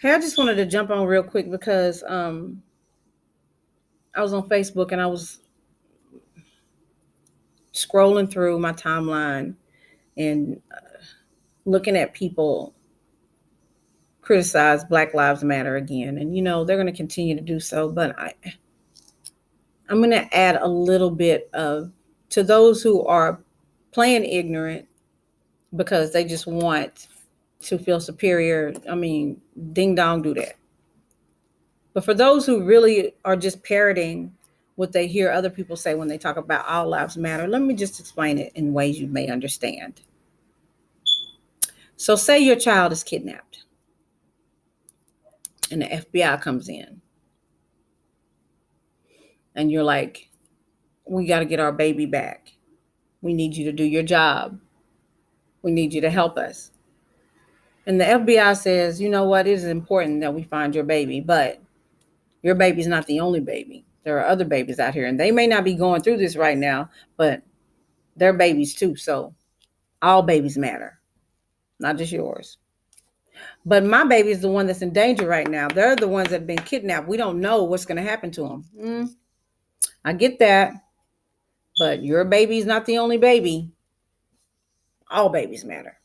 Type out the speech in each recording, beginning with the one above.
Hey, I just wanted to jump on real quick because I was on Facebook and I was scrolling through my timeline and looking at people criticize Black Lives Matter again. And, they're going to continue to do so. But I'm going to add a little bit of to those who are playing ignorant because they just want to feel superior. I mean, ding dong, do that. But for those who really are just parroting what they hear other people say when they talk about all lives matter, let me just explain it in ways you may understand. So, say your child is kidnapped and the FBI comes in, and you're like, we got to get our baby back. We need you to do your job. We need you to help us. And the FBI says, you know what, it is important that we find your baby, but your baby's not the only baby. There are other babies out here, and they may not be going through this right now, but they're babies too. So all babies matter, not just yours. But my baby is the one that's in danger right now. They're the ones that have been kidnapped. We don't know what's going to happen to them. I get that, but your baby's not the only baby. All babies matter.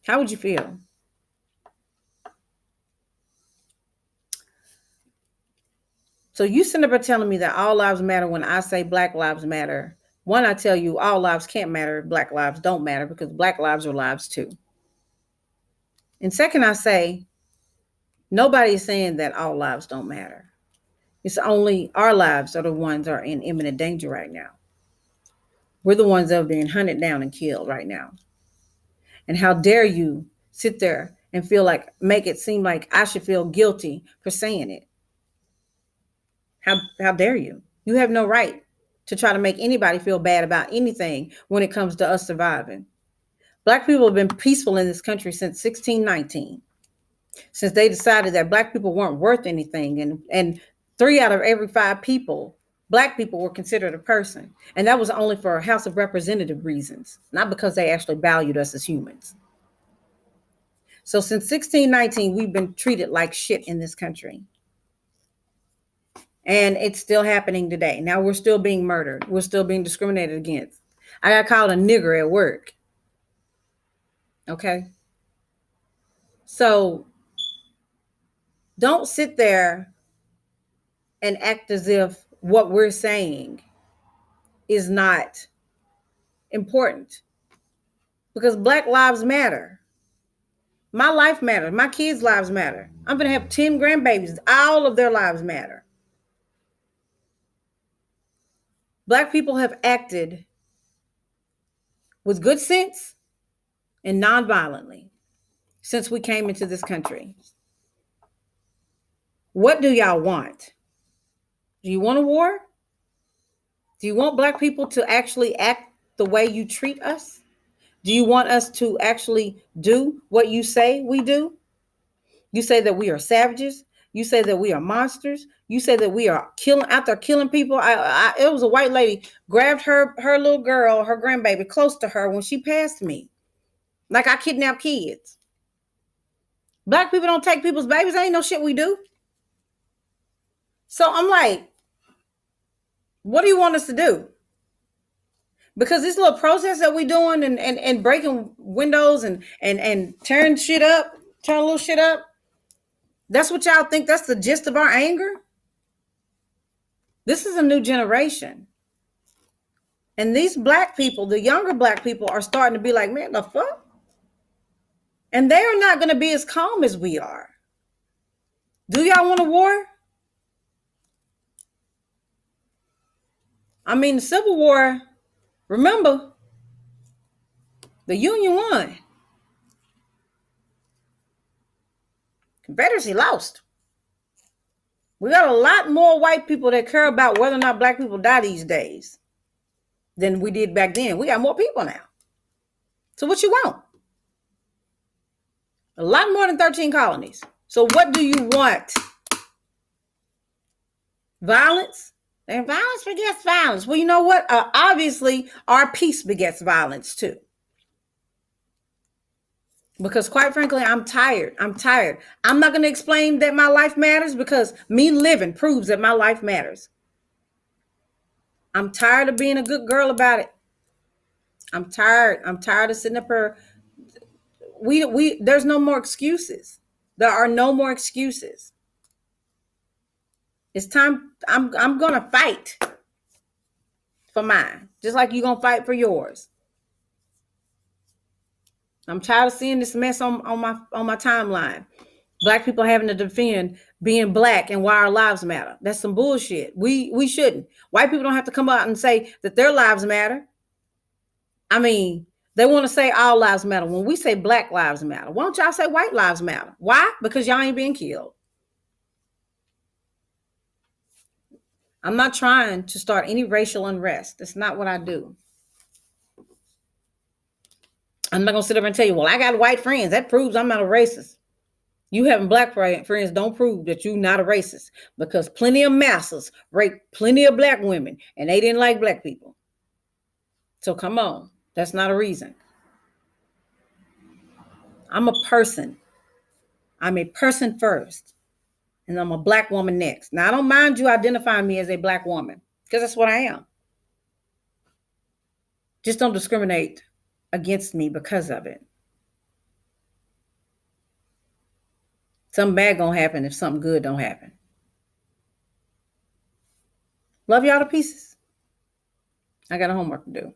How would you feel? So you sitting up there telling me that all lives matter when I say Black lives matter. One, I tell you all lives can't matter if Black lives don't matter because Black lives are lives too. And second, I say nobody is saying that all lives don't matter. It's only our lives are the ones that are in imminent danger right now. We're the ones that are being hunted down and killed right now. And how dare you sit there and make it seem like I should feel guilty for saying it? How dare you? You have no right to try to make anybody feel bad about anything when it comes to us surviving. Black people have been peaceful in this country since 1619, since they decided that Black people weren't worth anything. And 3 out of every 5 people, Black people, were considered a person. And that was only for House of Representative reasons, not because they actually valued us as humans. So since 1619, we've been treated like shit in this country. And it's still happening today. Now we're still being murdered. We're still being discriminated against. I got called a nigger at work. Okay. So don't sit there and act as if what we're saying is not important, because Black lives matter. My life matters. My kids' lives matter. I'm going to have 10 grandbabies. All of their lives matter. Black people have acted with good sense and nonviolently since we came into this country. What do y'all want? Do you want a war? Do you want Black people to actually act the way you treat us? Do you want us to actually do what you say we do? You say that we are savages. You say that we are monsters. You say that we are out there killing people. It was a white lady grabbed her little girl, her grandbaby, close to her when she passed me, like I kidnap kids. Black people don't take people's babies. That ain't no shit we do. So I'm like, what do you want us to do? Because this little protest that we doing and breaking windows and tearing a little shit up, that's what y'all think that's the gist of our anger? This is a new generation. And these Black people, the younger Black people, are starting to be like, man, the fuck? And they are not going to be as calm as we are. Do y'all want a war? I mean, the Civil War, remember, the Union won. Confederacy lost. We got a lot more white people that care about whether or not Black people die these days than we did back then. We got more people now. So what you want? A lot more than 13 colonies. So what do you want? Violence? And violence begets violence. Well, you know what? Obviously, our peace begets violence too. Because quite frankly, I'm tired. I'm tired. I'm not going to explain that my life matters because me living proves that my life matters. I'm tired of being a good girl about it. I'm tired. I'm tired of sitting up here. There's no more excuses. There are no more excuses. It's time. I'm gonna fight for mine, just like you're gonna fight for yours. I'm tired of seeing this mess on my timeline. Black people having to defend being black and why our lives matter. That's some bullshit. We shouldn't. White people don't have to come out and say that their lives matter. I mean, they want to say all lives matter. When we say black lives matter, why don't y'all say white lives matter? Why? Because y'all ain't being killed. I'm not trying to start any racial unrest. That's not what I do. I'm not gonna sit there and tell you, well, I got white friends. That proves I'm not a racist. You having black friends don't prove that you're not a racist because plenty of masses raped plenty of black women and they didn't like black people. So come on, that's not a reason. I'm a person. I'm a person first, and I'm a black woman next. Now, I don't mind you identifying me as a black woman because that's what I am. Just don't discriminate against me because of it. Something bad gonna happen if something good don't happen. Love y'all to pieces. I got a homework to do.